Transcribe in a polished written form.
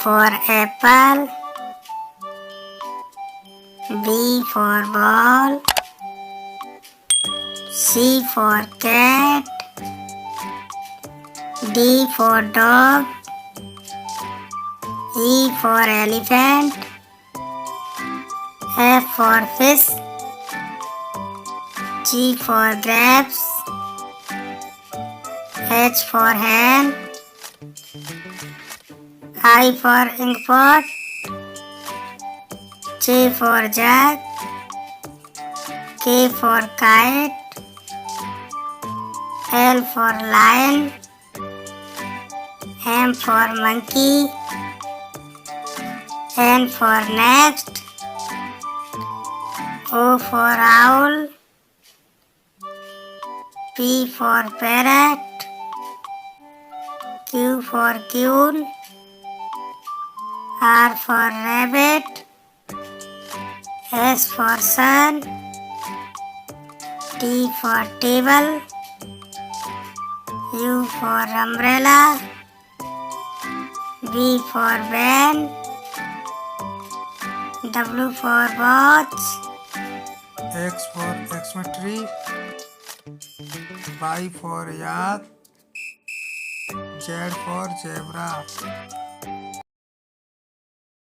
for apple, B for ball, C for cat, D for dog, E for elephant, F for fish, G for grapes, H for hen, I for inkpot, J for jug, K for kite, L for lion, M for monkey, N for nest, O for owl, P for parrot, Q for queen, R for rabbit, S for sun, T for table, U for umbrella, V for van, W for watch, X for Xmetry, Y for yacht, Z for zebra.